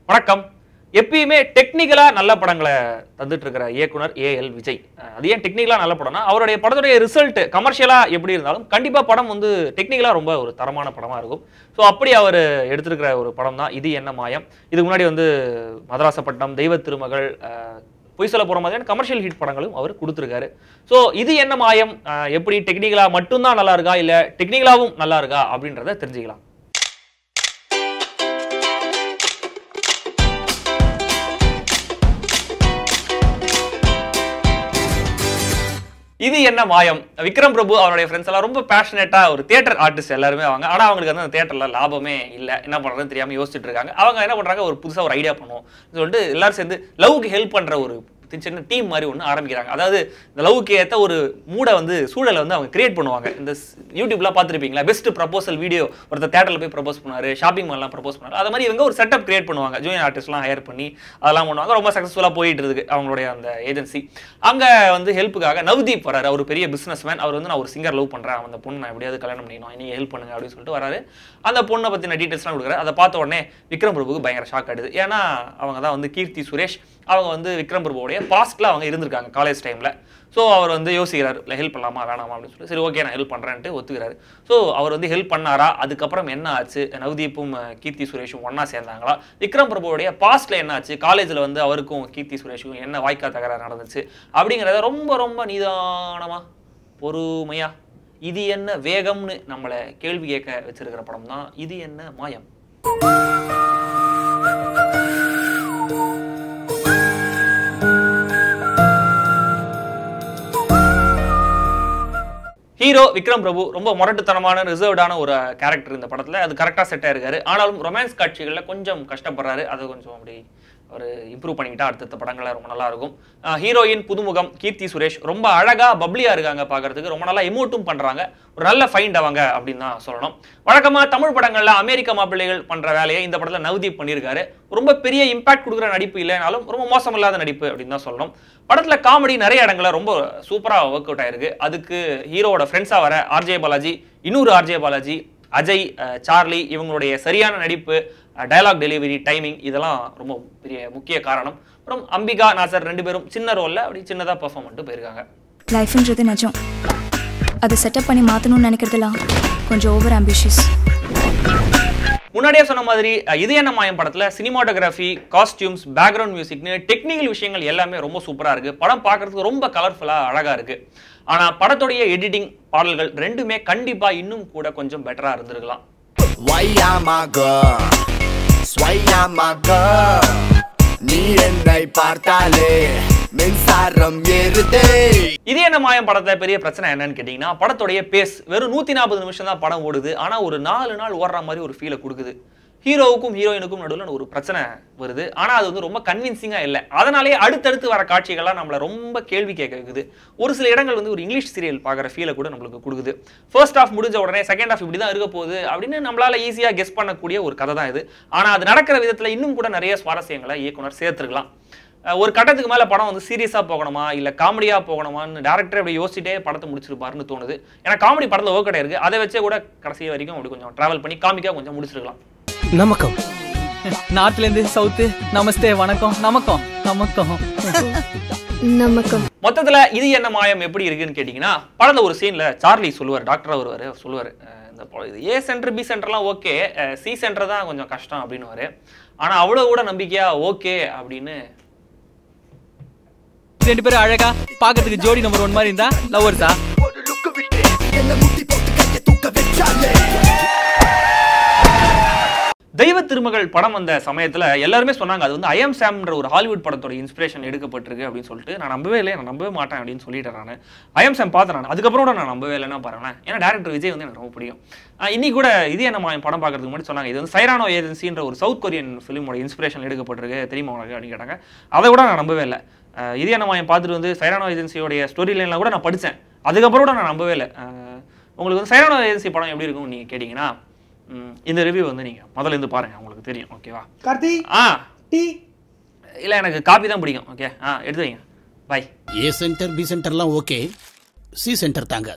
வணக்கம். எப்பயுமே டெக்னிக்கலா நல்ல படங்களை தந்துட்டு இருக்கிற இயக்குனர் ஏஎல் விஜய். அது ஏன் டெக்னிக்கலா நல்ல படம்னா அவருடைய படத்துடைய ரிசல்ட் கமர்ஷியலா எப்படி இருந்தாலும் கண்டிப்பா படம் வந்து டெக்னிக்கலா ரொம்ப ஒரு தரமான படமா இருக்கும். ஸோ அப்படி அவர் எடுத்திருக்கிற ஒரு படம் தான் இது என்ன மாயம். இதுக்கு முன்னாடி வந்து மதராசப்பட்டினம், தெய்வ திருமகள், பொய் சொல்ல போற மாதிரியான கமர்ஷியல் ஹிட் படங்களும் அவர் கொடுத்துருக்காரு. ஸோ இது என்ன மாயம் எப்படி டெக்னிக்கலா மட்டும்தான் நல்லா இருக்கா இல்ல டெக்னிக்கலாவும் நல்லா இருக்கா அப்படின்றத தெரிஞ்சுக்கலாம். இது என்ன மாயம். விக்ரம் பிரபு அவருடைய ஃப்ரெண்ட்ஸ் எல்லாம் ரொம்ப பேஷனேட்டா ஒரு தியேட்டர் ஆர்டிஸ்ட் எல்லாருமே அவங்க. ஆனா அவங்களுக்கு வந்து அந்த தியேட்டர்ல லாபமே இல்லை, என்ன பண்றதுன்னு தெரியாம யோசிச்சுட்டு இருக்காங்க. அவங்க என்ன பண்றாங்க, ஒரு புதுசா ஒரு ஐடியா பண்ணுவோம் சொல்லிட்டு எல்லாரும் சேர்ந்து லவ்க்கு ஹெல்ப் பண்ற ஒரு சின்ன டீம் மாதிரி ஒன்று ஆரம்பிக்கிறாங்க. அதாவது இந்த லவ்க்கு ஏற்ற ஒரு மூடை வந்து சூழலை வந்து அவங்க கிரியேட் பண்ணுவாங்க. இந்த யூடியூப்லாம் பார்த்துருப்பீங்களா, பெஸ்ட் ப்ரப்போசல் வீடியோ ஒருத்தர் தேட்டரில் போய் ப்ரப்போஸ் பண்ணாரு, ஷாப்பிங் மால்லாம் ப்ரப்போஸ் பண்ணாரு. அது மாதிரி இவங்க ஒரு செட்டப் கிரியேட் பண்ணுவாங்க. ஜூனியர் ஆர்டிஸ்ட்லாம் ஹையர் பண்ணி அதெல்லாம் பண்ணுவாங்க. ரொம்ப சக்ஸஸ்ஃபுல்லாக போயிட்டு இருக்கு அவங்களுடைய அந்த ஏஜென்சி. அங்கே வந்து ஹெல்ப்புக்காக நவ்தீப் வராரு. அவர் பெரிய பிஸ்னஸ் மேன். அவர் வந்து நான் ஒரு சிங்கர் லவ் பண்ணுறேன், அந்த பொண்ணு நான் எப்படியாவது கல்யாணம் பண்ணிக்கணும், நீங்கள் ஹெல்ப் பண்ணுங்க அப்படின்னு சொல்லிட்டு வராரு. அந்த பொண்ணை பற்றின டீட்டெயில்ஸ்லாம் கொடுக்குறாரு. அதை பார்த்த உடனே விக்ரம் பிரபுக்கு பயங்கர ஷாக் ஆயிடுது. ஏன்னா அவங்க தான் வந்து கீர்த்தி சுரேஷ். அவங்க வந்து விக்ரம் பிரபுவோடைய பாஸ்ட்ல அவங்க இருந்திருக்காங்க காலேஜ் டைம்ல. ஸோ அவர் வந்து யோசிக்கிறார், ஹெல்ப் பண்ணலாமா வேணாமா அப்படின்னு சொல்லி. சரி ஓகே நான் ஹெல்ப் பண்ணுறேன்ட்டு ஒத்துக்கிறாரு. ஸோ அவர் வந்து ஹெல்ப் பண்ணாரா, அதுக்கப்புறம் என்ன ஆச்சு, நவ்தீப்பும் கீர்த்தி சுரேஷும் ஒன்னா சேர்ந்தாங்களா, விக்ரம் பிரபுவோடைய பாஸ்ட்ல என்ன ஆச்சு, காலேஜில் வந்து அவருக்கும் கீர்த்தி சுரேஷுக்கும் என்ன வாய்க்கா தகராறு நடந்துச்சு அப்படிங்கிறத ரொம்ப ரொம்ப நிதானமா பொறுமையா இது என்ன வேகம்னு நம்மளை கேள்வி கேட்க வச்சிருக்கிற படம் தான் இது என்ன மாயம். ஹீரோ விக்ரம் பிரபு ரொம்ப முரட்டுத்தனமான ரிசர்வ்டான ஒரு கேரக்டர் இந்த படத்துல. அது கரெக்டா செட் ஆயிருக்காரு. ஆனாலும் ரொமான்ஸ் காட்சிகள்ல கொஞ்சம் கஷ்டப்படுறாரு. அது கொஞ்சம் அப்படி ஒரு இம்ப்ரூவ் பண்ணிக்கிட்டா அடுத்த படங்கள்ல ரொம்ப நல்லா இருக்கும். ஹீரோயின் புதுமுகம் கீர்த்தி சுரேஷ் ரொம்ப அழகா பப்ளியா இருக்காங்க பார்க்கறதுக்கு. ரொம்ப நல்லா எமோட்டும் பண்றாங்க. ஒரு நல்ல ஃபைண்ட் அவங்க அப்படின்னு தான் சொல்லணும். வழக்கமா தமிழ் படங்கள்ல அமெரிக்க மாப்பிள்ளைகள் பண்ற வேலையை இந்த படத்துல நவ்தீப் பண்ணியிருக்காரு. ரொம்ப பெரிய இம்பாக்ட் கொடுக்குற நடிப்பு இல்லைனாலும் ரொம்ப மோசமில்லாத நடிப்பு அப்படின்னு தான் சொல்லணும். படத்துல காமெடி நிறைய இடங்கள்ல ரொம்ப சூப்பரா ஒர்க் அவுட் ஆயிருக்கு. அதுக்கு ஹீரோவோட ஃப்ரெண்ட்ஸா வர ஆர்ஜே பாலாஜி, இன்னொரு ஆர்ஜே பாலாஜி, அஜய், சார்லி இவங்களுடைய சரியான நடிப்பு, டயலாக் டெலிவரி, டைமிங் இதெல்லாம் ரொம்ப பெரிய முக்கிய காரணம். அப்புறம் அம்பிகா, நாசர் ரெண்டு பேரும் சின்ன ரோல்ல அப்படி சின்னதா பெர்ஃபார்ம் பண்ணிட்டு போயிருக்காங்க. லைஃப்ன்றது நிஜம். அதை செட்டப் பண்ணி மாற்றணும்னு நினைக்கிறதுலாம் கொஞ்சம் ஓவர் ஆம்பிஷியஸ். முன்னாடியே சொன்ன மாதிரி இது என்ன மாயம் படத்துல சினிமாட்டோகிராஃபி, காஸ்டியூம்ஸ், பேக்ரவுண்ட் மியூசிக்னு டெக்னிக்கல் விஷயங்கள் எல்லாமே ரொம்ப சூப்பரா இருக்கு. படம் பார்க்கறதுக்கு ரொம்ப கலர்ஃபுல்லா அழகா இருக்கு. ஆனா படத்துடைய எடிட்டிங், பாடல்கள் ரெண்டுமே கண்டிப்பா இன்னும் கூட கொஞ்சம் பெட்டரா இருந்திருக்கலாம். நீ என்னை பார்த்தாலே மின்சாரம் ஏறுதே. இது என்ன மாயம் படத்துல பெரிய பிரச்சனை என்னன்னு கேட்டீங்கன்னா, படத்துடைய பேஸ் வெறும் 140 நிமிஷம் தான் படம் ஓடுது. ஆனா ஒரு 4 நாள் ஓடுற மாதிரி ஒரு ஃபீலை கொடுக்குது. ஹீரோவுக்கும் ஹீரோயினுக்கும் நடுவில் ஒரு பிரச்சனை வருது. ஆனா அது வந்து ரொம்ப கன்வின்சிங்கா இல்லை. அதனாலேயே அடுத்தடுத்து வர காட்சிகள்லாம் நம்மளை ரொம்ப கேள்வி கேட்க வைக்குது. ஒரு சில இடங்கள் வந்து ஒரு இங்கிலீஷ் சீரியல் பார்க்குற ஃபீலை கூட நம்மளுக்கு கொடுக்குது. ஃபர்ஸ்ட் ஹாஃப் முடிஞ்ச உடனே செகண்ட் ஹாஃப் இப்படி தான் இருக்க போகுது அப்படின்னு நம்மளால ஈஸியாக கெஸ் பண்ணக்கூடிய ஒரு கதை தான் இது. ஆனா அது நடக்கிற விதத்துல இன்னும் கூட நிறைய சுவாரஸ்யங்களை இயக்குனர் சேர்த்துருக்கலாம். ஒரு கட்டத்துக்கு மேல படம் வந்து சீரியஸா போகணுமா இல்ல காமெடியா போகணுமான்னு டேரக்டர் அப்படி யோசிச்சுட்டே படத்தை முடிச்சிருப்பாருன்னு தோணுது. ஏன்னா காமெடி படத்துல ஒர்க் அவுட் இருக்கு. அதை வச்சே கூட கடைசி வரைக்கும் அப்படி கொஞ்சம் டிராவல் பண்ணி காமிக்கா கொஞ்சம் முடிச்சிருக்கலாம். நமக்கம் நார்த்ல இருந்து சவுத் நமஸ்தே வணக்கம் நமக்கம் நமக்கம் நமக்கம். மொத்தத்துல இது என்ன மாயம் எப்படி இருக்குன்னு கேட்டீங்கன்னா, படத்துல ஒரு சீன்ல சார்லி சொல்லுவார், டாக்டரா வருவாரு, சொல்லுவாரு இந்த ஏ சென்டர் பி சென்டர்லாம் ஓகே, சி சென்டர் தான் கொஞ்சம் கஷ்டம் அப்படின்னு. ஆனா அவ்வளவு கூட நம்பிக்கையா ஓகே அப்படின்னு ரெண்டு பேரும் அழகா பாக்கிறதுக்கு ஜோடி நம்பர் 1 மாதிரி இருந்தா லவ்வர்ஸா. தெய்வ திருமகள் படம் வந்த சமயத்துல எல்லாருமே சொன்னாங்க அது வந்து ஐ எம் சாம்ன்ற ஒரு ஹாலிவுட் படத்தோட இன்ஸ்பிரேஷன் எடுக்கப்பட்டிருக்கு அப்படின்னு சொல்லிட்டு. நான் நம்பவே இல்லை, நான் நம்பவே மாட்டேன் அப்படின்னு சொல்லிட்டேன். நான் ஐ எம் சாம் பார்த்தேன். அதுக்கப்புறம் கூட நான் நம்பவே இல்லைன்னா பாருங்களேன். ஏன்னா டேரக்டர் விஜய் வந்து எனக்கு ரொம்ப பிடிக்கும். இன்னைக்கு கூட இது என்ன படம் பார்க்கறதுக்கு முன்னாடி சொன்னாங்க இது வந்து சைரானோ ஏஜென்சின்ற ஒரு சவுத் கொரியன் ஃபிலிமோட இன்ஸ்பிரேஷன் எடுக்கப்பட்டிருக்கு தெரியுமா உனக்கு அப்படின்னு கேட்டாங்க. அதை கூட நான் நம்பவே இல்லை. இது என்ன பார்த்துட்டு வந்து சைரானோ ஏஜென்சியோடைய ஸ்டோரி லைன்லாம் கூட நான் படித்தேன். அதுக்கப்புறம் கூட நான் நம்பவே இல்லை. உங்களுக்கு வந்து சைரானோ ஏஜென்சி படம் எப்படி இருக்கும்னு நீங்கள் கேட்டிங்கன்னா, இந்த ரிவ்யூ வந்து நீங்க முதல்ல இருந்து பாருங்க, உங்களுக்கு தெரியும். ஓகேவா கார்த்தி? டீ இல்ல, எனக்கு காபி தான் பிடிக்கும். ஓகே எடுத்து வைங்க. பை. ஏ சென்டர் பி சென்டர்லாம் ஓகே, சி சென்டர் தாங்க.